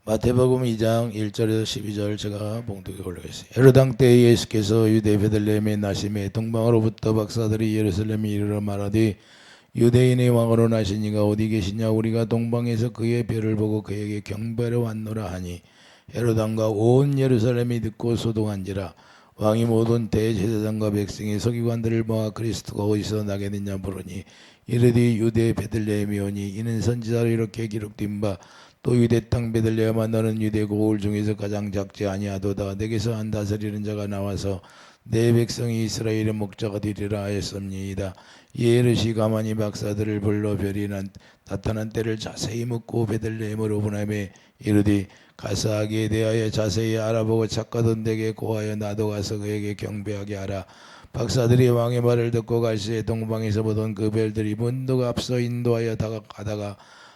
마태복음 2장 1절에서 12절 제가 봉독에 올리겠습니다. 헤로당 때 예수께서 유대 베들레헴에 나심에 동방으로부터 박사들이 예루살렘에 이르러 말하되 유대인의 왕으로 나신 이가 어디 계시냐? 우리가 동방에서 그의 별을 보고 그에게 경배하러 왔노라 하니 헤로당과 온 예루살렘이 듣고 소동한지라. 왕이 모든 대제사장과 백성의 서기관들을 모아 그리스도가 어디서 나겠느냐 물으니 이르되 유대 베들레헴이오니 이는 선지자로 이렇게 기록된 바 또 유대 땅 베들레헴아 너는 유대 고을 중에서 가장 작지 아니하도다. 내게서 한 다스리는 자가 나와서 내 백성이 이스라엘의 목자가 되리라 하였습니다. 예르시 가만히 박사들을 불러 별이 나타난 때를 자세히 묻고 베들레헴으로 보내매 이르되 가서 아기에 대하여 자세히 알아보고 착하던 데게 고하여 나도 가서 그에게 경배하게 하라. 박사들이 왕의 말을 듣고 갈새 동방에서 보던 그 별들이 문도가 앞서 인도하여 가다가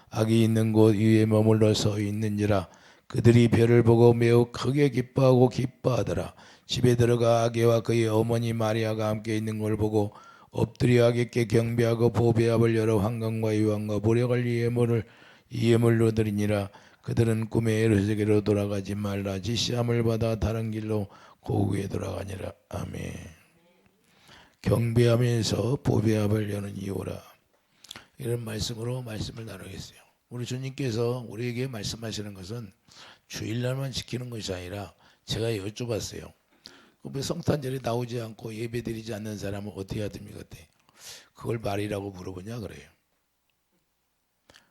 아기 있는 곳 위에 머물러 서 있는지라. 그들이 별을 보고 매우 크게 기뻐하더라. 집에 들어가 아기와 그의 어머니 마리아가 함께 있는 걸 보고 엎드려 아기께 경배하고 보배압을 여러 황금과 유황과 보력을 예물로 드리니라. 그들은 꿈에 에르세게로 돌아가지 말라. 지시함을 받아 다른 길로 고국에 돌아가니라. 아멘. 경배하면서 보배압을 여는 이유라. 이런 말씀으로 말씀을 나누겠어요. 우리 주님께서 우리에게 말씀하시는 것은 주일날만 지키는 것이 아니라 제가 여쭤봤어요. 왜 성탄절이 나오지 않고 예배드리지 않는 사람은 어떻게 해야 됩니까? 그걸 말이라고 물어보냐 그래요.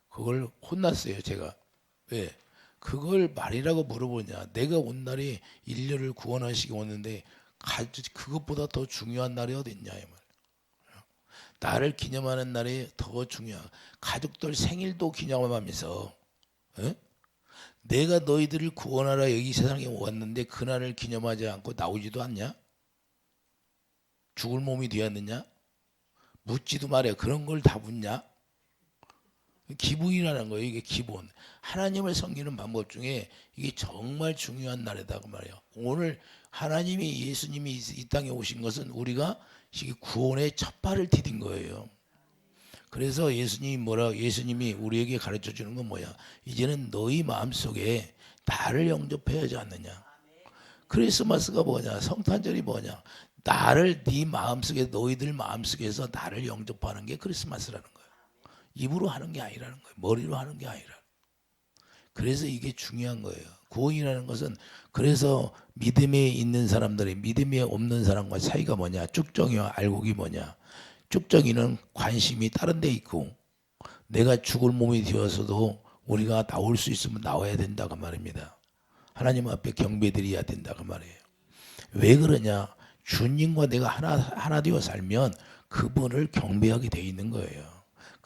그걸 혼났어요 제가. 왜? 그걸 말이라고 물어보냐. 내가 온 날이 인류를 구원하시기 오는데 그것보다 더 중요한 날이 어디 있냐 이 말. 나를 기념하는 날이 더 중요한. 가족들 생일도 기념하면서 내가 너희들을 구원하라 여기 세상에 왔는데 그날을 기념하지 않고 나오지도 않냐? 죽을 몸이 되었느냐? 묻지도 말해. 그런 걸 다 묻냐? 기분이라는 거예요. 이게 기본. 하나님을 섬기는 방법 중에 이게 정말 중요한 날이다 그 말이에요. 오늘 하나님이 예수님이 이 땅에 오신 것은 우리가 구원의 첫 발을 디딘 거예요. 그래서 예수님이 우리에게 가르쳐 주는 건 뭐야? 이제는 너희 마음속에 나를 영접해야 하지 않느냐? 크리스마스가 뭐냐? 성탄절이 뭐냐? 나를 네 마음속에 너희들 마음속에서 나를 영접하는 게 크리스마스라는 거예요. 입으로 하는 게 아니라는 거예요. 머리로 하는 게 아니라. 그래서 이게 중요한 거예요. 구원이라는 것은 그래서 믿음에 있는 사람들이 믿음에 없는 사람과 차이가 뭐냐? 쭉정이와 알곡이 뭐냐? 쭉정이는 관심이 다른 데 있고 내가 죽을 몸이 되어서도 우리가 나올 수 있으면 나와야 된다고 말입니다. 하나님 앞에 경배드려야 된다고 말이에요. 왜 그러냐? 주님과 내가 하나 되어 살면 그분을 경배하게 돼 있는 거예요.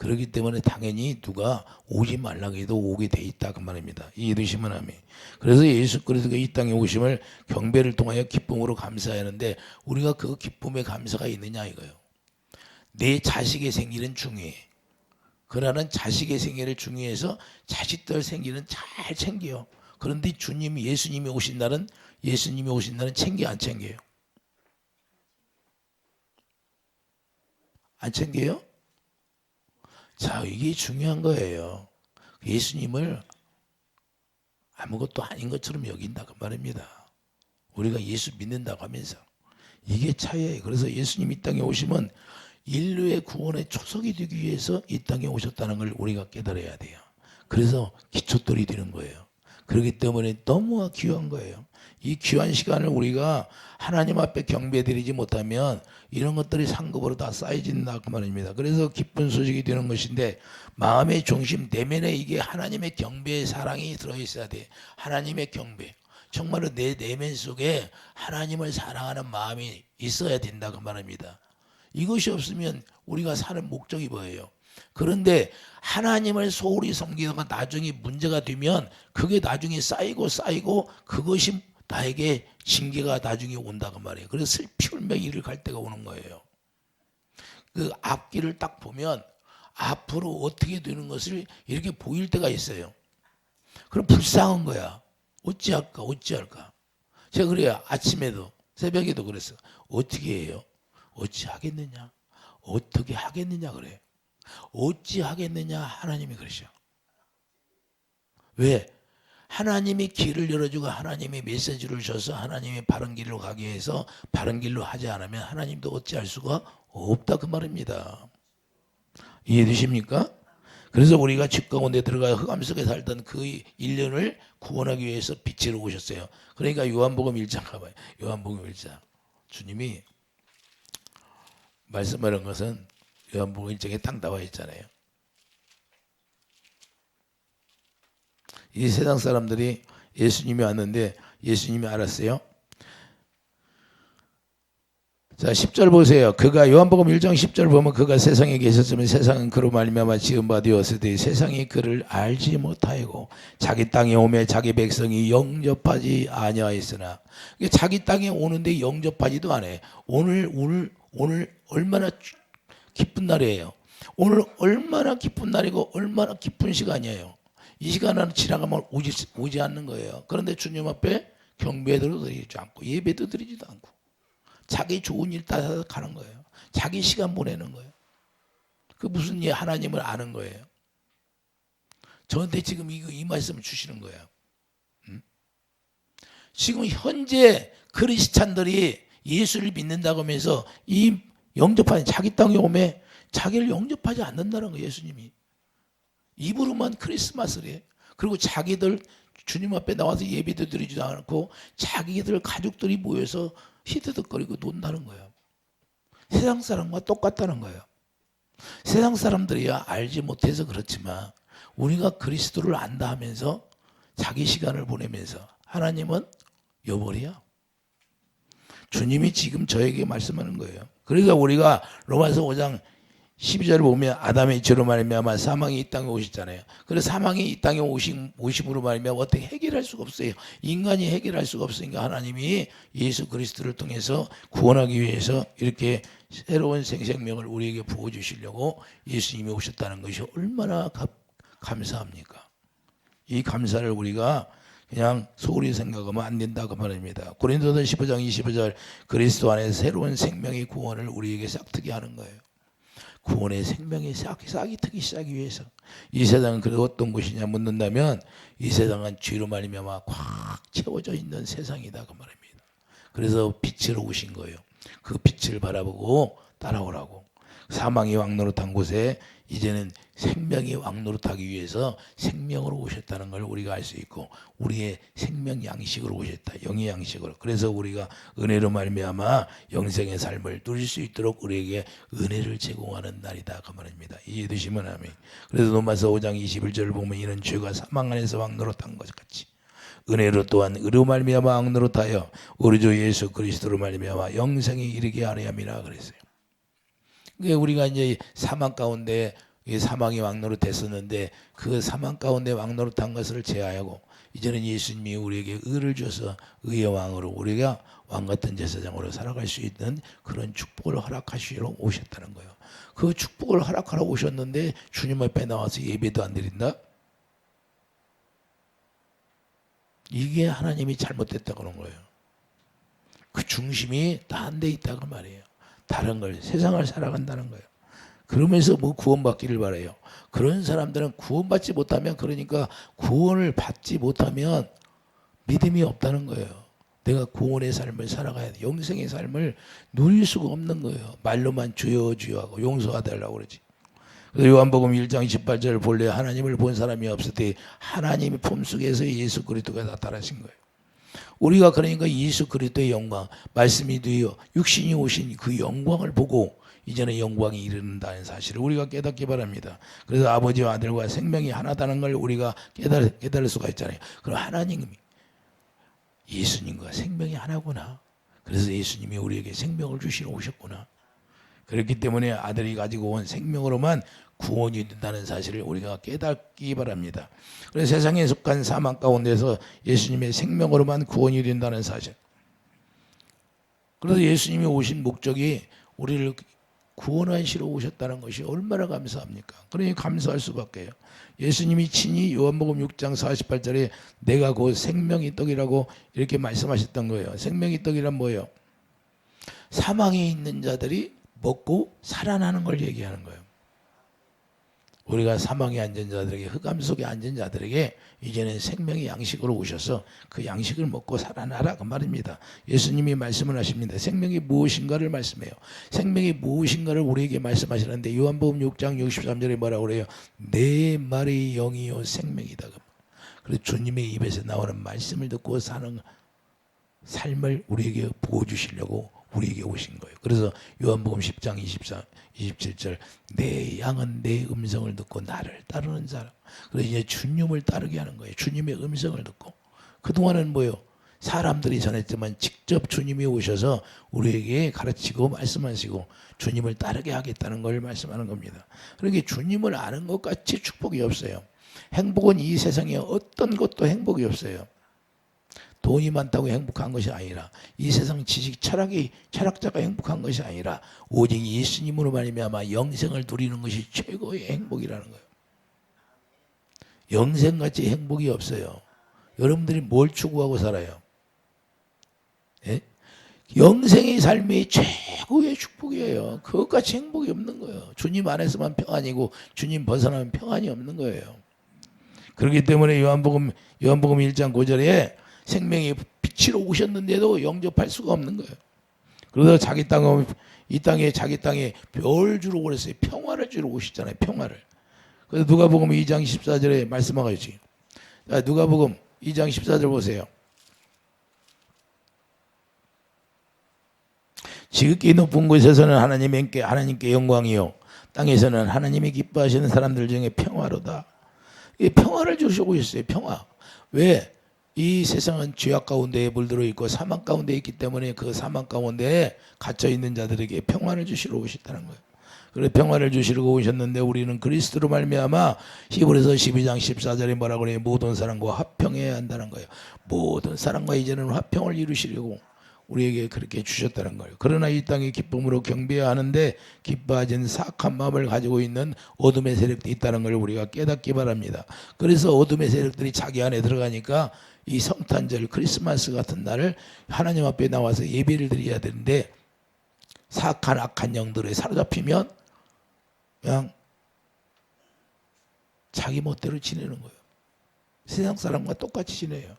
그렇기 때문에 당연히 누가 오지 말라고 해도 오게 돼 있다 그 말입니다. 이해되시면 아멘. 그래서 예수 그리스도가 이 땅에 오심을 경배를 통하여 기쁨으로 감사하는데 우리가 그 기쁨의 감사가 있느냐 이거예요. 내 자식의 생일은 중요해. 그러나 자식의 생일을 중요해서 자식들 생일은 잘 챙겨요. 그런데 예수님이 오신 날은 챙겨 안 챙겨요? 안 챙겨요? 자, 이게 중요한 거예요. 예수님을 아무것도 아닌 것처럼 여긴다고 말입니다. 우리가 예수 믿는다고 하면서 이게 차이예요. 그래서 예수님 이 땅에 오시면 인류의 구원의 초석이 되기 위해서 이 땅에 오셨다는 걸 우리가 깨달아야 돼요. 그래서 기초돌이 되는 거예요. 그렇기 때문에 너무 귀한 거예요. 이 귀한 시간을 우리가 하나님 앞에 경배드리지 못하면 이런 것들이 상급으로 다 쌓여진다 그 말입니다. 그래서 기쁜 소식이 되는 것인데 마음의 중심 내면에 이게 하나님의 경배의 사랑이 들어있어야 돼. 하나님의 경배. 정말로 내 내면 속에 하나님을 사랑하는 마음이 있어야 된다 그 말입니다. 이것이 없으면 우리가 사는 목적이 뭐예요? 그런데 하나님을 소홀히 섬기다가 나중에 문제가 되면 그게 나중에 쌓이고 그것이 나에게 징계가 나중에 온다고 말이에요. 그래서 슬피 울며 이를 갈 때가 오는 거예요. 그 앞길을 딱 보면 앞으로 어떻게 되는 것을 이렇게 보일 때가 있어요. 그럼 불쌍한 거야. 어찌할까? 제가 그래요. 아침에도 새벽에도 그랬어. 어떻게 해요? 어찌하겠느냐? 어떻게 하겠느냐 그래. 어찌하겠느냐 하나님이 그러셔. 왜? 하나님이 길을 열어주고 하나님이 메시지를 줘서 하나님이 바른 길로 가기 위해서 바른 길로 하지 않으면 하나님도 어찌할 수가 없다 그 말입니다. 이해되십니까? 그래서 우리가 집 가운데 들어가 흑암 속에 살던 그 1년을 구원하기 위해서 빛으로 오셨어요. 그러니까 요한복음 1장 가봐요. 요한복음 1장. 주님이 말씀하는 것은 요한복음 1장에 딱 나와 있잖아요. 이 세상 사람들이 예수님이 왔는데 예수님이 알았어요. 자, 10절 보세요. 그가 요한복음 1장 10절 보면 그가 세상에 계셨으면 세상은 그로 말미암아 지은 바 되었으되 세상이 그를 알지 못하고 자기 땅에 오매 자기 백성이 영접하지 아니하였으나 자기 땅에 오는데 영접하지도 않아요. 오늘 얼마나 기쁜 날이에요. 오늘 얼마나 기쁜 날이고 얼마나 기쁜 시간이에요. 이 시간은 지나가면 오지 않는 거예요. 그런데 주님 앞에 경배도 드리지 않고 예배도 드리지도 않고 자기 좋은 일 따라서 가는 거예요. 자기 시간 보내는 거예요. 그 무슨 일 하나님을 아는 거예요. 저한테 지금 이 말씀을 주시는 거예요. 지금 현재 크리스찬들이 예수를 믿는다고 하면서 이 영접하는 자기 땅에 오면 자기를 영접하지 않는다는 거예요. 예수님이. 입으로만 크리스마스를 해. 그리고 자기들 주님 앞에 나와서 예배도 드리지도 않고 자기들 가족들이 모여서 히드득거리고 논다는 거예요. 세상 사람과 똑같다는 거예요. 세상 사람들이야 알지 못해서 그렇지만 우리가 그리스도를 안다 하면서 자기 시간을 보내면서 하나님은 여벌이야. 주님이 지금 저에게 말씀하는 거예요. 그러니까 우리가 로마서 5장 12절을 보면 아담의 죄로 말미암아 사망이 이 땅에 오셨잖아요. 그래서 사망이 이 땅에 오심으로 말미암아 어떻게 해결할 수가 없어요. 인간이 해결할 수가 없으니까 하나님이 예수 그리스도를 통해서 구원하기 위해서 이렇게 새로운 생명을 우리에게 부어주시려고 예수님이 오셨다는 것이 얼마나 감사합니까? 이 감사를 우리가 그냥 소홀히 생각하면 안 된다고 말입니다. 고린도서 15장 25절 그리스도 안에 새로운 생명의 구원을 우리에게 싹트게 하는 거예요. 구원의 생명이 싹이 트기 시작하기 위해서. 이 세상은 그래도 어떤 곳이냐 묻는다면 이 세상은 죄로 말미암아 꽉 채워져 있는 세상이다 그 말입니다. 그래서 빛으로 오신 거예요. 그 빛을 바라보고 따라오라고. 사망이 왕노릇한 곳에 이제는 생명이 왕노릇하기 위해서 생명으로 오셨다는 걸 우리가 알 수 있고 우리의 생명 양식으로 오셨다. 영의 양식으로. 그래서 우리가 은혜로 말미암아 영생의 삶을 누릴 수 있도록 우리에게 은혜를 제공하는 날이다 그 말입니다. 이해되시면 아멘. 그래서 로마서 5장 21절을 보면 이는 죄가 사망 안에서 왕노릇한 것 같이 은혜로 또한 의로 말미암아 왕노릇하여 우리 주 예수 그리스도로 말미암아 영생에 이르게 하려 함이라 그랬어요. 우리가 이제 사망 가운데 사망이 왕노릇 됐었는데 그 사망 가운데 왕노릇한 것을 제하고 이제는 예수님이 우리에게 의를 줘서 의의 왕으로 우리가 왕 같은 제사장으로 살아갈 수 있는 그런 축복을 허락하시러 오셨다는 거예요. 그 축복을 허락하러 오셨는데 주님 앞에 나와서 예배도 안 드린다? 이게 하나님이 잘못됐다고 그런 거예요. 그 중심이 딴 데 있다고 말이에요. 다른 걸 세상을 살아간다는 거예요. 그러면서 뭐 구원받기를 바라요. 그런 사람들은 구원받지 못하면 그러니까 구원을 받지 못하면 믿음이 없다는 거예요. 내가 구원의 삶을 살아가야 돼. 영생의 삶을 누릴 수가 없는 거예요. 말로만 주여 주여 하고 용서하달라고 그러지. 그래서 요한복음 1장 28절을 본래 하나님을 본 사람이 없을 때 하나님의 품속에서 예수 그리스도가 나타나신 거예요. 우리가 그러니까 예수 그리스도의 영광, 말씀이 되어 육신이 오신 그 영광을 보고 이제는 영광이 이르는다는 사실을 우리가 깨닫기 바랍니다. 그래서 아버지와 아들과 생명이 하나다는 걸 우리가 깨달을 수가 있잖아요. 그럼 하나님이 예수님과 생명이 하나구나. 그래서 예수님이 우리에게 생명을 주시러 오셨구나. 그렇기 때문에 아들이 가지고 온 생명으로만 구원이 된다는 사실을 우리가 깨닫기 바랍니다. 그래서 세상에 속한 사망 가운데서 예수님의 생명으로만 구원이 된다는 사실. 그래서 예수님이 오신 목적이 우리를 구원하시러 오셨다는 것이 얼마나 감사합니까? 그러니 감사할 수밖에요. 예수님이 친히 요한복음 6장 48절에 내가 곧 생명의 떡이라고 이렇게 말씀하셨던 거예요. 생명의 떡이란 뭐예요? 사망에 있는 자들이 먹고 살아나는 걸 얘기하는 거예요. 우리가 사망에 앉은 자들에게, 흑암 속에 앉은 자들에게 이제는 생명의 양식으로 오셔서 그 양식을 먹고 살아나라 그 말입니다. 예수님이 말씀을 하십니다. 생명이 무엇인가를 말씀해요. 생명이 무엇인가를 우리에게 말씀하시는데 요한복음 6장 63절에 뭐라고 그래요? 내 말이 영이요 생명이다. 그래서 주님의 입에서 나오는 말씀을 듣고 사는 삶을 우리에게 보여주시려고 우리에게 오신 거예요. 그래서 요한복음 10장 27절 내 양은 내 음성을 듣고 나를 따르는 사람. 그래서 이제 주님을 따르게 하는 거예요. 주님의 음성을 듣고. 그동안은 뭐예요? 사람들이 전했지만 직접 주님이 오셔서 우리에게 가르치고 말씀하시고 주님을 따르게 하겠다는 걸 말씀하는 겁니다. 그러니까 주님을 아는 것 같이 축복이 없어요. 행복은 이 세상에 어떤 것도 행복이 없어요. 돈이 많다고 행복한 것이 아니라 이 세상 지식 철학자가 행복한 것이 아니라 오직 예수님으로 말미암아 영생을 누리는 것이 최고의 행복이라는 거예요. 영생같이 행복이 없어요. 여러분들이 뭘 추구하고 살아요? 예? 영생의 삶이 최고의 축복이에요. 그것같이 행복이 없는 거예요. 주님 안에서만 평안이고 주님 벗어나면 평안이 없는 거예요. 그렇기 때문에 요한복음 1장 9절에 생명이 빛으로 오셨는데도 영접할 수가 없는 거예요. 그러다 이 땅에 별 주러 오랬어요. 평화를 주러 오셨잖아요. 평화를. 그래서 누가복음 2장 14절에 말씀하고 있지. 누가복음 2장 14절 보세요. 지극히 높은 곳에서는 하나님께 영광이요 땅에서는 하나님이 기뻐하시는 사람들 중에 평화로다. 이 평화를 주시고 있어요. 평화. 왜? 이 세상은 죄악 가운데에 물들어 있고 사망 가운데 있기 때문에 그 사망 가운데에 갇혀 있는 자들에게 평화를 주시러 오셨다는 거예요. 그래 평화를 주시려고 오셨는데 우리는 그리스도로 말미암아 히브리서 12장 14절에 뭐라고 그래요? 모든 사람과 화평해야 한다는 거예요. 모든 사람과 이제는 화평을 이루시려고 우리에게 그렇게 주셨다는 거예요. 그러나 이 땅에 기쁨으로 경배해야 하는데 기뻐하진 사악한 마음을 가지고 있는 어둠의 세력들이 있다는 걸 우리가 깨닫기 바랍니다. 그래서 어둠의 세력들이 자기 안에 들어가니까 이 성탄절 크리스마스 같은 날을 하나님 앞에 나와서 예배를 드려야 되는데 사악한 악한 영들에 사로잡히면 그냥 자기 멋대로 지내는 거예요. 세상 사람과 똑같이 지내요.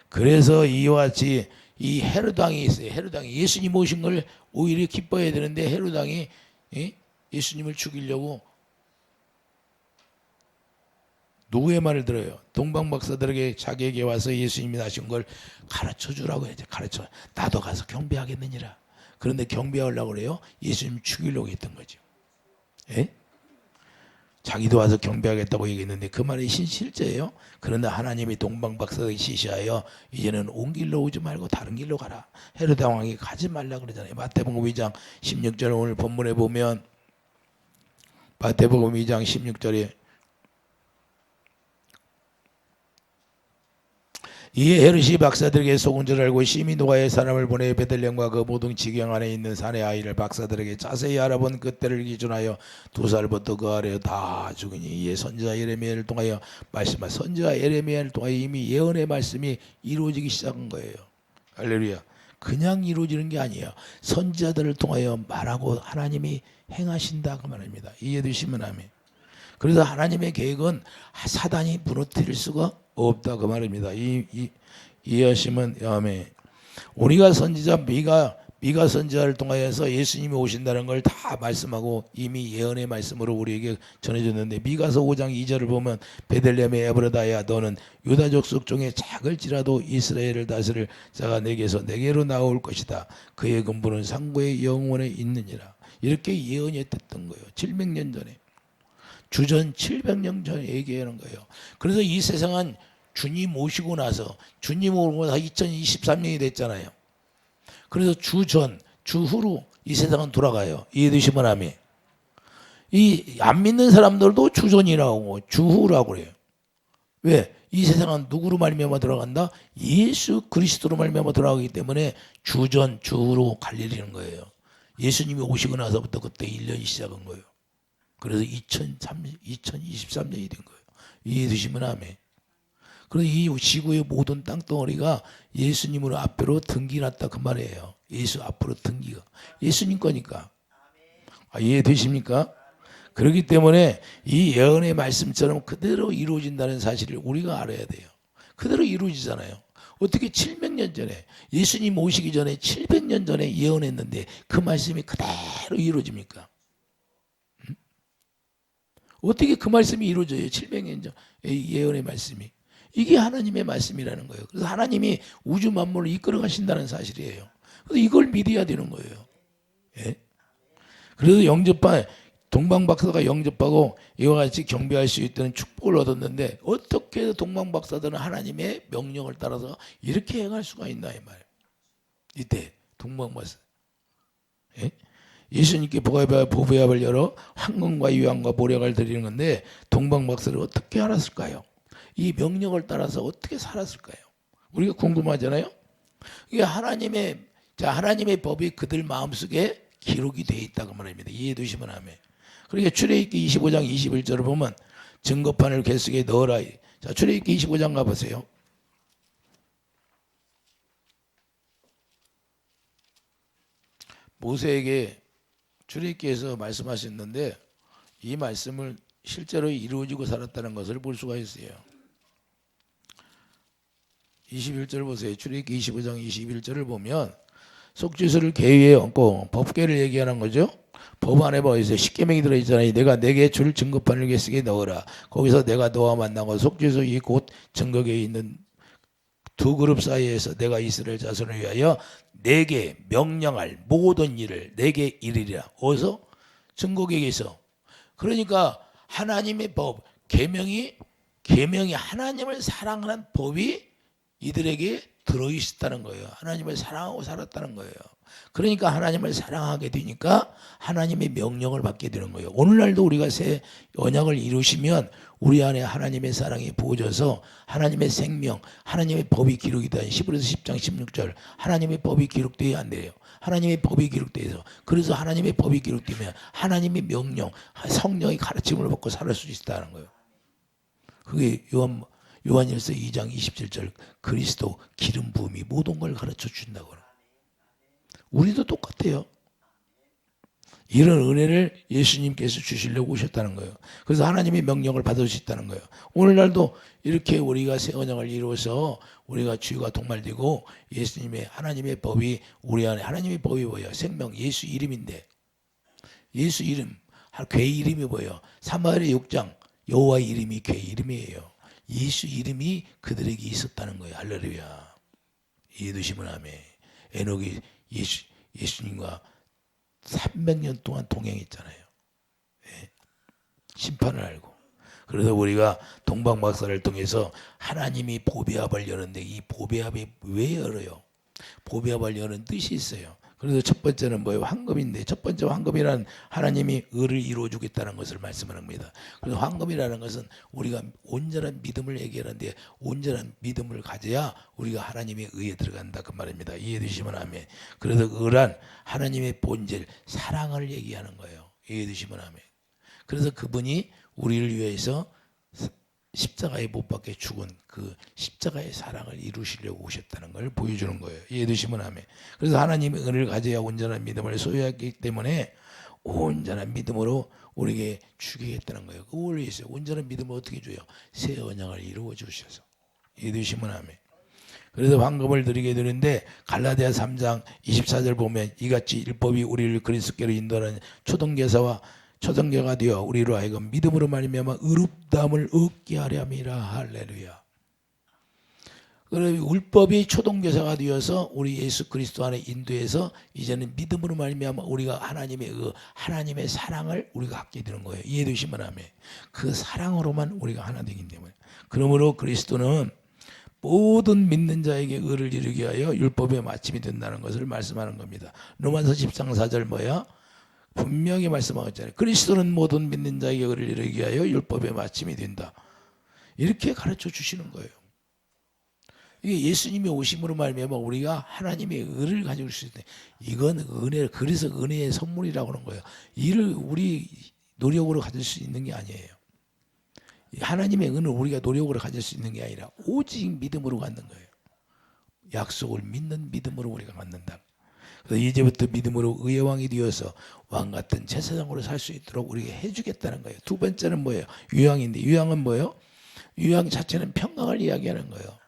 그래서 이와 같이 이 헤롯 왕이 있어요. 헤롯 왕이 예수님 오신 걸 오히려 기뻐해야 되는데 헤롯 왕이 예수님을 죽이려고 누구의 말을 들어요? 동방 박사들에게 자기에게 와서 예수님이 나신 걸 가르쳐 주라고 해야죠. 가르쳐. 나도 가서 경배하겠느니라. 그런데 경배하려고 그래요? 예수님 죽이려고 했던 거죠. 예? 자기도 와서 경배하겠다고 얘기했는데 그 말이 실제예요. 그런데 하나님이 동방 박사들에게 지시하여 이제는 온 길로 오지 말고 다른 길로 가라. 헤롯 왕이 가지 말라 그러잖아요. 마태복음 2장 16절 오늘 본문에 보면 마태복음 2장 16절에 이에 헤롯이 박사들에게 속은 줄 알고 심히 노아의 사람을 보내 베들레헴과 그 모든 지경 안에 있는 산의 아이를 박사들에게 자세히 알아본 그때를 기준하여 2살부터 그 아래에 다 죽으니 이에 선지자 예레미야를 통하여 말씀한 선지자 예레미야를 통하여 이미 예언의 말씀이 이루어지기 시작한 거예요. 할렐루야. 그냥 이루어지는 게 아니에요. 선지자들을 통하여 말하고 하나님이 행하신다 그 말입니다. 이해되시면 아멘. 그래서 하나님의 계획은 사단이 무너뜨릴 수가 없다 그 말입니다. 이해하시면 아멘. 우리가 선지자 미가 선지자를 통하여서 예수님이 오신다는 걸 다 말씀하고 이미 예언의 말씀으로 우리에게 전해줬는데 미가서 5장 2절을 보면 베들레헴의 에브라다야 너는 유다 족속 중에 작을지라도 이스라엘을 다스릴 자가 내게서 내게로 나올 것이다. 그의 근본은 상고의 영원에 있느니라. 이렇게 예언했던 거예요. 700년 전에. 주전 700년 전에 얘기하는 거예요. 그래서 이 세상은 주님 오시고 나서 주님 오고 나서 2023년이 됐잖아요. 그래서 주전, 주후로 이 세상은 돌아가요. 이해되시면 아멘. 이 안 믿는 사람들도 주전이라고 주후라고 그래요. 왜? 이 세상은 누구로 말미암아 들어간다? 예수 그리스도로 말미암아 들어가기 때문에 주전, 주후로 갈리는 거예요. 예수님이 오시고 나서부터 그때 1년이 시작한 거예요. 그래서 2023년이 된 거예요. 이해되시면 아멘. 그래서 이 지구의 모든 땅덩어리가 예수님으로 앞으로 등기났다 그 말이에요. 예수 앞으로 등기가. 예수님 거니까. 이해되십니까? 그렇기 때문에 이 예언의 말씀처럼 그대로 이루어진다는 사실을 우리가 알아야 돼요. 그대로 이루어지잖아요. 어떻게 700년 전에 예수님 오시기 전에 700년 전에 예언했는데 그 말씀이 그대로 이루어집니까? 어떻게 그 말씀이 이루어져요? 700년 전 예언의 말씀이. 이게 하나님의 말씀이라는 거예요. 그래서 하나님이 우주 만물을 이끌어 가신다는 사실이에요. 그래서 이걸 믿어야 되는 거예요. 예? 그래서 영접한 동방박사가 영접하고 이와 같이 경배할 수 있다는 축복을 얻었는데 어떻게 동방박사들은 하나님의 명령을 따라서 이렇게 행할 수가 있나 이 말. 이때 동방박사 예? 예수님께 보배압을 열어 황금과 유황과 모략을 드리는 건데 동방박사를 어떻게 알았을까요? 이 명령을 따라서 어떻게 살았을까요? 우리가 궁금하잖아요. 이게 하나님의 법이 그들 마음속에 기록이 되어 있다고 말합니다. 이해되시면 아멘. 그러니까 출애굽기 25장 21절을 보면 증거판을 객석에 넣어라. 자, 출애굽기 25장 가보세요. 모세에게 출애굽기에서 말씀하셨는데 이 말씀을 실제로 이루어지고 살았다는 것을 볼 수가 있어요. 21절 보세요. 출애굽기 25장 21절을 보면 속죄소를 궤 위에 얹고 법궤를 얘기하는 거죠. 법 안에 보이세요. 십계명이 들어있잖아요. 내가 내게 줄 증거판을 객석에 넣어라. 거기서 내가 너와 만나고 속죄소 이 곧 증거궤에 있는 두 그룹 사이에서 내가 이스라엘 자손을 위하여 내게 명령할 모든 일을 내게 이르리라. 어디서? 증거궤에서. 그러니까 하나님의 법, 계명이 하나님을 사랑하는 법이 이들에게 들어있었다는 거예요. 하나님을 사랑하고 살았다는 거예요. 그러니까 하나님을 사랑하게 되니까 하나님의 명령을 받게 되는 거예요. 오늘날도 우리가 새 언약을 이루시면 우리 안에 하나님의 사랑이 부어져서 하나님의 생명, 하나님의 법이 기록이 된 히브리서 10장 16절 하나님의 법이 기록되어야 한대요. 하나님의 법이 기록되어서 그래서 하나님의 법이 기록되면 하나님의 명령, 성령의 가르침을 받고 살 수 있다는 거예요. 그게 요한일서 2장 27절 그리스도 기름 부음이 모든 걸 가르쳐 준다고. 우리도 똑같아요. 이런 은혜를 예수님께서 주시려고 오셨다는 거예요. 그래서 하나님의 명령을 받을 수 있다는 거예요. 오늘날도 이렇게 우리가 새 언약을 이루어서 우리가 주가 동말되고 예수님의 하나님의 법이 우리 안에 하나님의 법이 뭐예요? 생명 예수 이름인데 예수 이름 궤 이름이 뭐예요? 사마리아 6장 여호와의 이름이 궤 이름이에요. 예수 이름이 그들에게 있었다는 거예요. 할렐루야. 이해되시면 아멘. 에녹이 예수님과 300년 동안 동행했잖아요. 네. 심판을 알고. 그래서 우리가 동방박사를 통해서 하나님이 보배압을 여는데 이 보배압이 왜 열어요? 보배압을 여는 뜻이 있어요. 그래서 첫 번째는 뭐예요? 황금인데 첫 번째 황금이란 하나님이 의를 이루어 주겠다는 것을 말씀합니다. 그래서 황금이라는 것은 우리가 온전한 믿음을 얘기하는데 온전한 믿음을 가져야 우리가 하나님의 의에 들어간다 그 말입니다. 이해되시면 아멘. 그래서 의란 하나님의 본질 사랑을 얘기하는 거예요. 이해되시면 아멘. 그래서 그분이 우리를 위해서 십자가에 못 박혀 죽은 그 십자가의 사랑을 이루시려고 오셨다는 걸 보여주는 거예요. 이해되시면 아멘. 그래서 하나님의 은혜를 가져야 온전한 믿음을 소유하기 때문에 온전한 믿음으로 우리에게 주겠다는 거예요. 그 원리 있어요. 온전한 믿음을 어떻게 줘요? 새 언약을 이루어 주셔서. 이해되시면 아멘. 그래서 황금을 드리게 되는데 갈라디아 3장 24절 보면 이같이 율법이 우리를 그리스도께로 인도하는 초등교가 되어 우리로 하여금 믿음으로 말미암아 의롭다함을 얻게 하려 함이라. 할렐루야. 그래서 율법이 초등교사가 되어서 우리 예수 그리스도 안에 인도해서 이제는 믿음으로 말미암아 우리가 하나님의 사랑을 우리가 갖게 되는 거예요. 이해되시면 아멘. 그 사랑으로만 우리가 하나 되기 때문에. 그러므로 그리스도는 모든 믿는 자에게 의를 이루게 하여 율법의 마침이 된다는 것을 말씀하는 겁니다. 로마서 10장 4절 뭐야? 분명히 말씀하고 있잖아요. 그리스도는 모든 믿는 자에게 의를 이루게 하여 율법의 마침이 된다. 이렇게 가르쳐 주시는 거예요. 이게 예수님이 오심으로 말미암아 우리가 하나님의 의를 가지고 있을 때 이건 은혜, 그래서 은혜의 선물이라고 하는 거예요. 이를 우리 노력으로 가질 수 있는 게 아니에요. 하나님의 은혜를 우리가 노력으로 가질 수 있는 게 아니라 오직 믿음으로 갖는 거예요. 약속을 믿는 믿음으로 우리가 갖는다. 그래서 이제부터 믿음으로 의의 왕이 되어서 왕 같은 제사장으로 살 수 있도록 우리에게 해주겠다는 거예요. 두 번째는 뭐예요? 유황인데, 유황은 뭐예요? 유황 자체는 평강을 이야기하는 거예요.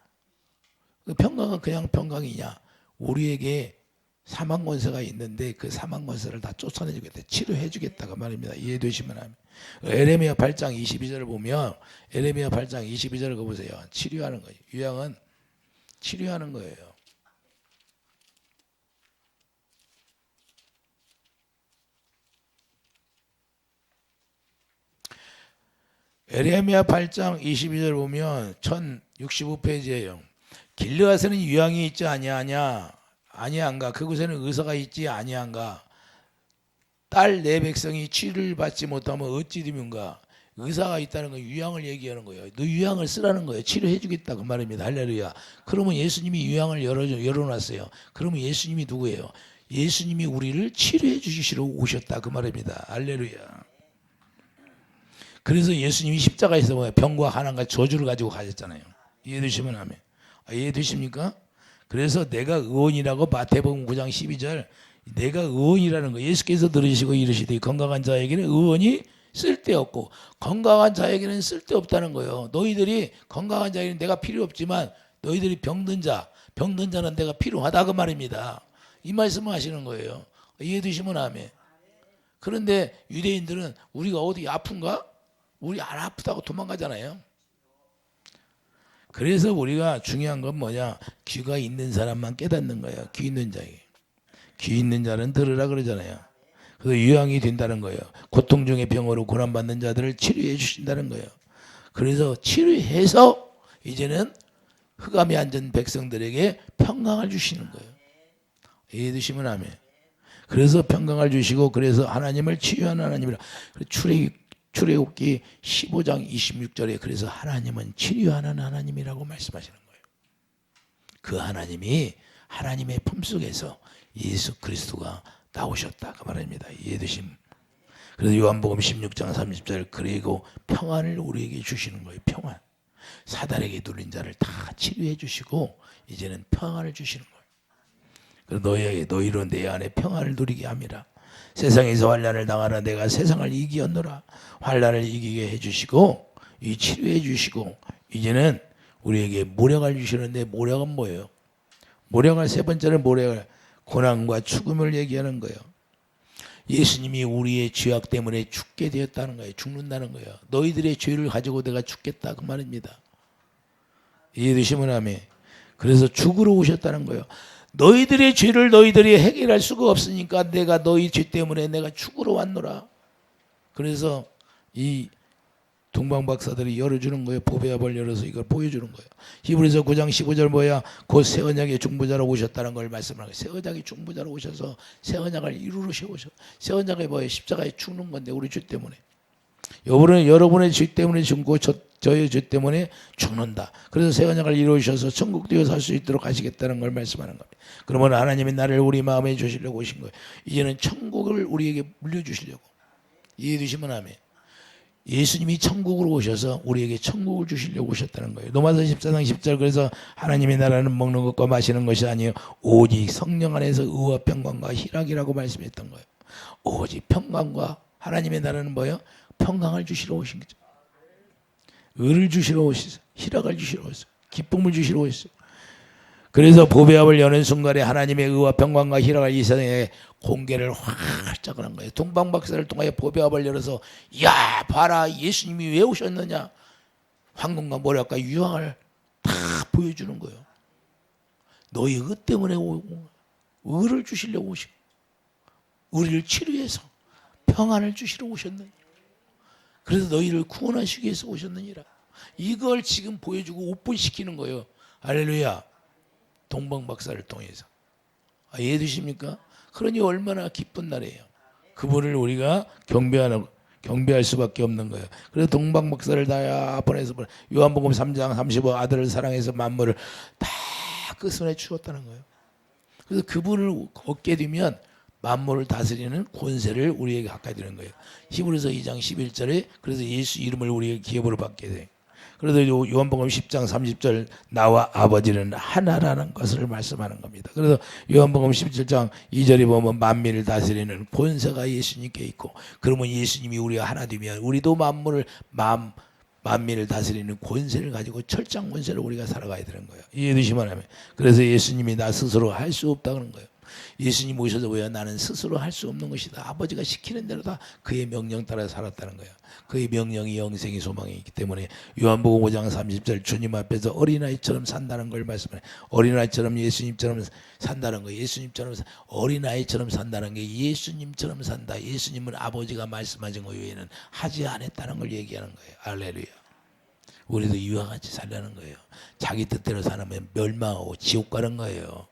그 평강은 그냥 평강이냐? 우리에게 사망 권세가 있는데 그 사망 권세를 다 쫓아내주겠다, 치료해주겠다가 말입니다. 이해되시면 합니다. 에레미야 8장 22절을 보면, 에레미야 8장 22절을 보세요. 치료하는 거예요. 유황은 치료하는 거예요. 에레미야 8장 22절 보면 1065페이지예요. 길르앗에는 유황이 있지 아니하냐? 아니한가? 그곳에는 의사가 있지 아니한가? 딸 내 백성이 치료를 받지 못하면 어찌 되면가? 의사가 있다는 건 유황을 얘기하는 거예요. 너 유황을 쓰라는 거예요. 치료해 주겠다 그 말입니다. 할렐루야. 그러면 예수님이 유황을 열어놨어요. 그러면 예수님이 누구예요? 예수님이 우리를 치료해 주시러 오셨다 그 말입니다. 할렐루야. 그래서 예수님이 십자가에서 뭐야? 병과 한한과 저주를 가지고 가셨잖아요. 이해되시면 하면. 이해되십니까? 그래서 내가 의원이라고 마태복음 9장 12절, 내가 의원이라는 거 예수께서 들으시고 이르시되 건강한 자에게는 의원이 쓸데없고 건강한 자에게는 쓸데없다는 거예요. 너희들이 건강한 자에게는 내가 필요 없지만 너희들이 병든 자는 내가 필요하다 그 말입니다. 이 말씀을 하시는 거예요. 이해되시면 아멘. 그런데 유대인들은 우리가 어디 아픈가? 우리 안 아프다고 도망가잖아요. 그래서 우리가 중요한 건 뭐냐? 귀가 있는 사람만 깨닫는 거예요. 귀 있는 자에게. 귀 있는 자는 들으라 그러잖아요. 그래서 유황이 된다는 거예요. 고통 중의 병으로 고난받는 자들을 치료해 주신다는 거예요. 그래서 치료해서 이제는 흑암에 앉은 백성들에게 평강을 주시는 거예요. 이해되시면 아멘. 그래서 평강을 주시고, 그래서 하나님을 치유하는 하나님이라. 출애굽기 15장 26절에 그래서 하나님은 치료하는 하나님이라고 말씀하시는 거예요. 그 하나님이 하나님의 품속에서 예수 그리스도가 나오셨다 그 말입니다. 이해되심. 그래서 요한복음 16장 30절, 그리고 평안을 우리에게 주시는 거예요. 평안. 사단에게 눌린 자를 다 치료해 주시고 이제는 평안을 주시는 거예요. 그래서 너희로 내 안에 평안을 누리게 함이라. 세상에서 환난을 당하라. 내가 세상을 이기었노라. 환난을 이기게 해주시고 이 치료해 주시고 이제는 우리에게 모략을 주시는데, 모략은 뭐예요? 모략을, 세 번째는 모략을, 고난과 죽음을 얘기하는 거예요. 예수님이 우리의 죄악 때문에 죽게 되었다는 거예요. 죽는다는 거예요. 너희들의 죄를 가지고 내가 죽겠다 그 말입니다. 이해되시면 아멘. 그래서 죽으러 오셨다는 거예요. 너희들의 죄를 너희들이 해결할 수가 없으니까 내가 너희 죄 때문에 내가 죽으러 왔노라. 그래서 이 동방박사들이 열어주는 거예요. 보배압을 열어서 이걸 보여주는 거예요. 히브리서 9장 15절 뭐야? 곧 새 언약의 중보자로 오셨다는 걸 말씀하는 거예요. 새 언약의 중보자로 오셔서 새 언약을 이루셔 오셔. 새 언약이 뭐예요? 십자가에 죽는 건데 우리 죄 때문에. 여러분의 죄 때문에 죽고 저의 죄 때문에 죽는다. 그래서 새 언약을 이루셔서 천국 되어 살 수 있도록 하시겠다는 걸 말씀하는 겁니다. 그러면 하나님이 나를 우리 마음에 주시려고 오신 거예요. 이제는 천국을 우리에게 물려주시려고. 이해되시면 아멘. 예수님이 천국으로 오셔서 우리에게 천국을 주시려고 오셨다는 거예요. 로마서 14장 10절, 그래서 하나님의 나라는 먹는 것과 마시는 것이 아니에요. 오직 성령 안에서 의와 평강과 희락이라고 말씀했던 거예요. 오직 평강과, 하나님의 나라는 뭐예요? 평강을 주시러 오신 거죠. 의를 주시러 오셨어요. 희락을 주시러 오셨어요. 기쁨을 주시러 오셨어요. 그래서 보배압을 여는 순간에 하나님의 의와 평강과 희락을 이 세상에 공개를 활짝 한 거예요. 동방박사를 통하여 보배압을 열어서, 야 봐라, 예수님이 왜 오셨느냐, 황금과 모략과 유황을 다 보여주는 거예요. 너희 의 때문에 오고, 의를 주시려고 오시고, 우리를 치료해서 평안을 주시러 오셨느냐, 그래서 너희를 구원하시기 위해서 오셨느니라. 이걸 지금 보여주고 오픈시키는 거예요. 할렐루야. 동방박사를 통해서. 이해되십니까? 그러니 얼마나 기쁜 날이에요. 그분을 우리가 경배할 수밖에 없는 거예요. 그래서 동방박사를 다 보내서, 요한복음 3장 35, 아들을 사랑해서 만물을 다 그 손에 주었다는 거예요. 그래서 그분을 얻게 되면 만물을 다스리는 권세를 우리에게 갖게 되는 거예요. 히브리서 2장 11절에 그래서 예수 이름을 우리에게 기업으로 받게 돼. 그래서 요한복음 10장 30절 나와 아버지는 하나라는 것을 말씀하는 겁니다. 그래서 요한복음 17장 2절에 보면 만민을 다스리는 권세가 예수님께 있고, 그러면 예수님이 우리가 하나 되면 우리도 만민을 다스리는 권세를 가지고 철장 권세를 우리가 살아가야 되는 거예요. 이해되시면 하면. 그래서 예수님이 나 스스로 할 수 없다는 거예요. 예수님 오셔서 왜 나는 스스로 할 수 없는 것이다. 아버지가 시키는 대로 다 그의 명령 따라 살았다는 거예요. 그의 명령이 영생의 소망이 있기 때문에 요한복음 5장 30절 주님 앞에서 어린아이처럼 산다는 걸 말씀해요. 어린아이처럼 예수님처럼 산다는 거예요. 예수님처럼 어린아이처럼 산다는 게 예수님처럼 산다. 예수님은 아버지가 말씀하신 것 외에는 하지 않았다는 걸 얘기하는 거예요. 할렐루야. 우리도 이와 같이 살려는 거예요. 자기 뜻대로 살면 멸망하고 지옥 가는 거예요.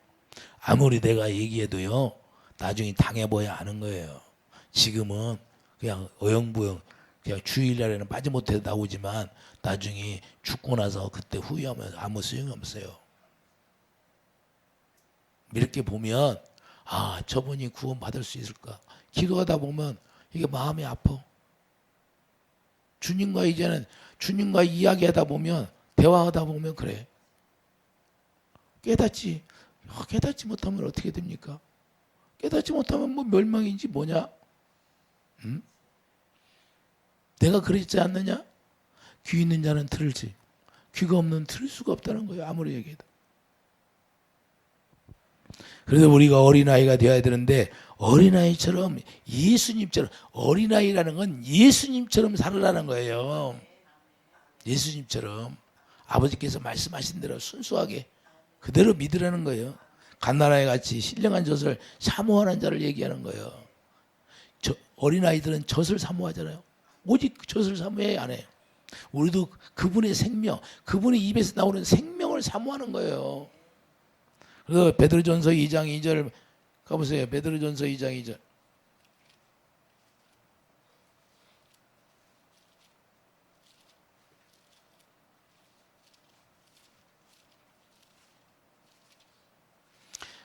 아무리 내가 얘기해도요, 나중에 당해봐야 하는 거예요. 지금은 그냥 어영부영, 그냥 주일날에는 빠지못해 나오지만 나중에 죽고 나서 그때 후회하면 아무 소용이 없어요. 이렇게 보면, 아, 저분이 구원 받을 수 있을까? 기도하다 보면 이게 마음이 아파. 주님과 이야기하다 보면, 대화하다 보면 그래. 깨닫지 못하면 어떻게 됩니까? 깨닫지 못하면 뭐 멸망인지 뭐냐? 응? 내가 그랬지 않느냐? 귀 있는 자는 들을지, 귀가 없는 들을 수가 없다는 거예요. 아무리 얘기해도. 그래서 우리가 어린아이가 되어야 되는데, 어린아이처럼 예수님처럼, 어린아이라는 건 예수님처럼 살으라는 거예요. 예수님처럼 아버지께서 말씀하신 대로 순수하게 그대로 믿으라는 거예요. 갓난아이 같이 신령한 젖을 사모하는 자를 얘기하는 거예요. 어린아이들은 젖을 사모하잖아요. 오직 젖을 사모해 안 해요. 우리도 그분의 생명, 그분의 입에서 나오는 생명을 사모하는 거예요. 그래서 베드로전서 2장 2절 가보세요. 베드로전서 2장 2절.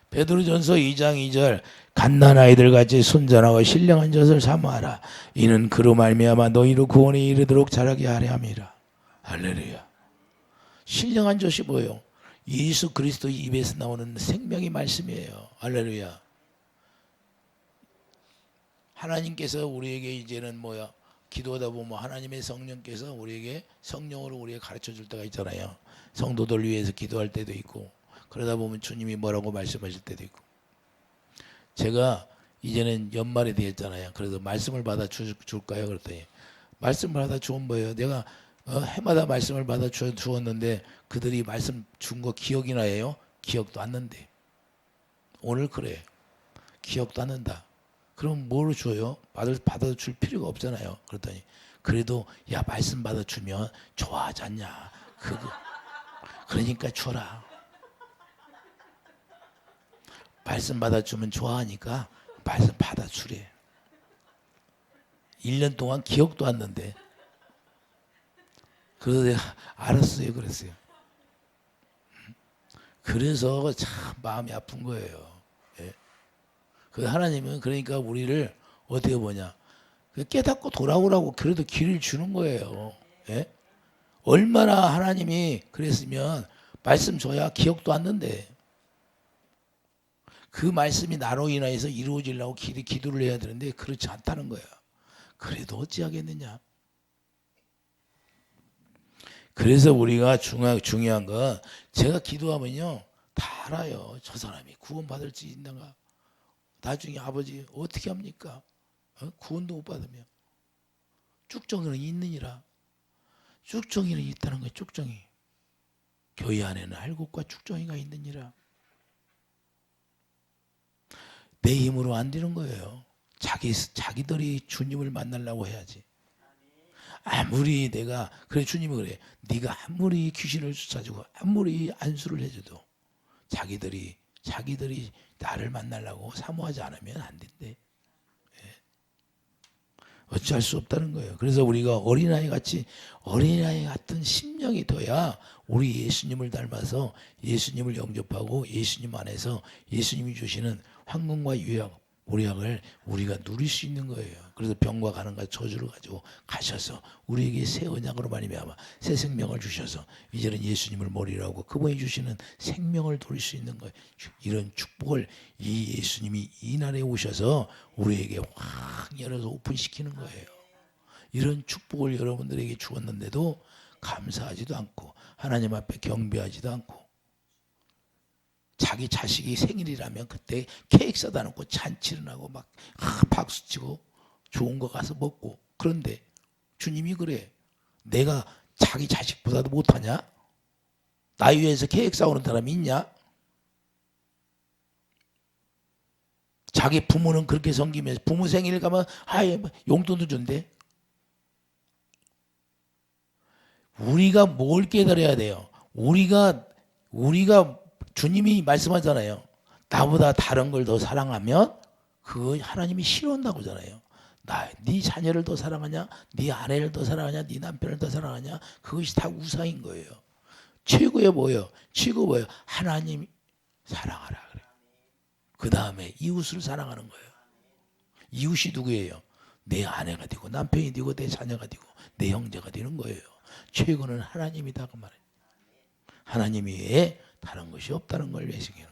베드로전서 2장 2절 갓난아이들 같이 순전하고 신령한 젖을 사모하라. 이는 그로 말미암아 너희로 구원에 이르도록 자라게 하려 함이라. 할렐루야. 신령한 젖이 뭐예요? 예수 그리스도 입에서 나오는 생명의 말씀이에요. 할렐루야. 하나님께서 우리에게 이제는 기도하다 보면 하나님의 성령께서 우리에게 성령으로 우리에게 가르쳐 줄 때가 있잖아요. 성도들 위해서 기도할 때도 있고, 그러다 보면 주님이 뭐라고 말씀하실 때도 있고. 제가 이제는 연말이 되었잖아요. 그래서 말씀을 받아 줄까요? 그랬더니 말씀을 받아 주면 뭐예요? 내가 해마다 말씀을 받아 주었는데 그들이 말씀 준 거 기억이 나요? 기억도 안 난대. 오늘 그래. 기억도 안 난다. 그럼 뭐로 줘요? 받아 줄 필요가 없잖아요. 그랬더니 그래도 야 말씀 받아 주면 좋아하지 않냐? 그러니까 줘라. 말씀 받아주면 좋아하니까 말씀 받아주래. 1년 동안 기억도 안 난대. 그래서 내가 알았어요. 그랬어요. 그래서 참 마음이 아픈 거예요. 예. 그 하나님은 그러니까 우리를 어떻게 보냐. 깨닫고 돌아오라고 그래도 길을 주는 거예요. 예? 얼마나 하나님이 그랬으면 말씀 줘야 기억도 안 난대. 그 말씀이 나로 인하여서 이루어지려고 기도를 해야 되는데 그렇지 않다는 거야. 그래도 어찌하겠느냐. 그래서 우리가 중요한 건 제가 기도하면요 다 알아요. 저 사람이 구원받을지 있는가. 나중에 아버지 어떻게 합니까? 구원도 못 받으면. 쭉정이는 있느니라. 쭉정이는 있다는 거예요. 쭉정이. 교회 안에는 알곡과 쭉정이가 있느니라. 내 힘으로 안 되는 거예요. 자기들이 주님을 만나려고 해야지. 아무리 그래 주님이 그래. 네가 아무리 귀신을 쫓아주고 아무리 안수를 해줘도 자기들이 나를 만나려고 사모하지 않으면 안 된대. 예. 어찌할 수 없다는 거예요. 그래서 우리가 어린아이 같은 심령이 둬야 우리 예수님을 닮아서 예수님을 영접하고 예수님 안에서 예수님이 주시는 황금과 유약, 우리가 누릴 수 있는 거예요. 그래서 병과 가난과 저주를 가지고 가셔서 우리에게 새 언약으로 말미암아 새 생명을 주셔서 이제는 예수님을 머리로 하고 그분이 주시는 생명을 누릴 수 있는 거예요. 이런 축복을 이 예수님이 이 날에 오셔서 우리에게 확 열어서 오픈시키는 거예요. 이런 축복을 여러분들에게 주었는데도 감사하지도 않고 하나님 앞에 경배하지도 않고 자기 자식이 생일이라면 그때 케이크 사다 놓고 잔치를 하고 막 박수치고 좋은 거 가서 먹고. 그런데 주님이 그래. 내가 자기 자식보다도 못하냐? 나 위해서 케이크 사오는 사람이 있냐? 자기 부모는 그렇게 섬기면서 부모 생일 가면 아예 용돈도 준대. 우리가 뭘 깨달아야 돼요? 우리가 주님이 말씀하잖아요. 나보다 다른 걸 더 사랑하면 그거 하나님이 싫어한다고 하잖아요. 네 자녀를 더 사랑하냐? 네 아내를 더 사랑하냐? 네 남편을 더 사랑하냐? 그것이 다 우상인 거예요. 최고의 뭐예요? 최고 뭐예요? 하나님 사랑하라 그래요. 그 다음에 이웃을 사랑하는 거예요. 이웃이 누구예요? 내 아내가 되고 남편이 되고 내 자녀가 되고 내 형제가 되는 거예요. 최고는 하나님이다 그 말이에요. 하나님 외에 다른 것이 없다는 걸 외치기는.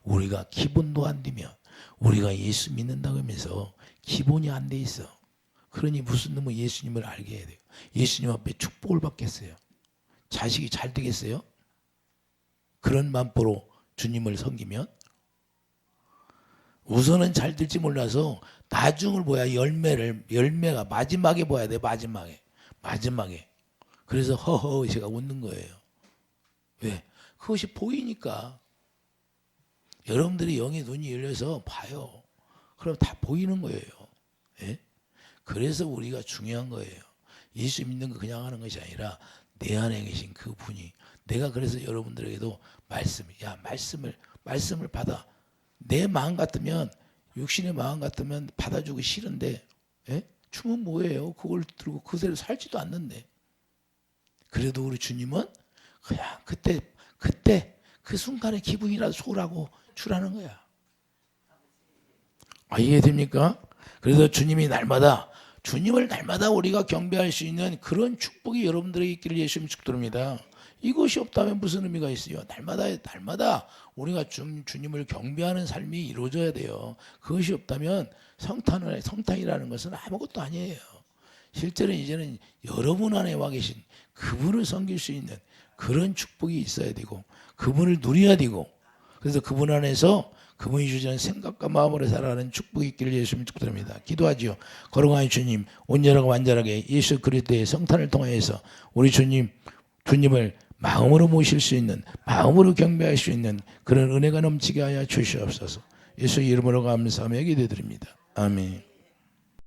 우리가 기본도 안 되면 우리가 예수 믿는다고 하면서 기본이 안 돼 있어. 그러니 무슨 놈은 예수님을 알게 해야 돼요. 예수님 앞에 축복을 받겠어요? 자식이 잘 되겠어요? 그런 만포로 주님을 섬기면 우선은 잘 될지 몰라서 나중을 보야 열매가 마지막에 보야 돼. 마지막에. 그래서 허허 제가 웃는 거예요. 왜? 그것이 보이니까. 여러분들이 영의 눈이 열려서 봐요. 그럼 다 보이는 거예요. 예? 그래서 우리가 중요한 거예요. 예수 믿는 거 그냥 하는 것이 아니라 내 안에 계신 그 분이. 내가 그래서 여러분들에게도 말씀을 받아. 내 마음 같으면 육신의 마음 같으면 받아주기 싫은데 주면 뭐예요? 그걸 들고 그대로 살지도 않는데. 그래도 우리 주님은 그냥 그때 그 순간의 기분이라도 소라고 주라는 거야. 이해됩니까? 그래서 주님을 날마다 우리가 경배할 수 있는 그런 축복이 여러분들에게 있기를 예수님 축도합니다. 이것이 없다면 무슨 의미가 있어요? 날마다 우리가 주님을 경배하는 삶이 이루어져야 돼요. 그것이 없다면 성탄이라는 것은 아무것도 아니에요. 실제로 이제는 여러분 안에 와 계신 그분을 섬길 수 있는 그런 축복이 있어야 되고 그분을 누려야 되고 그래서 그분 안에서 그분이 주시는 생각과 마음으로 살아가는 축복이 있기를 예수님 축복드립니다. 기도하지요. 거룩하신 주님, 온전하고 완전하게 예수 그리스도의 성탄을 통해서 우리 주님을 마음으로 모실 수 있는, 마음으로 경배할 수 있는 그런 은혜가 넘치게 하여 주시옵소서. 예수 이름으로 감사하며 기도드립니다. 아멘.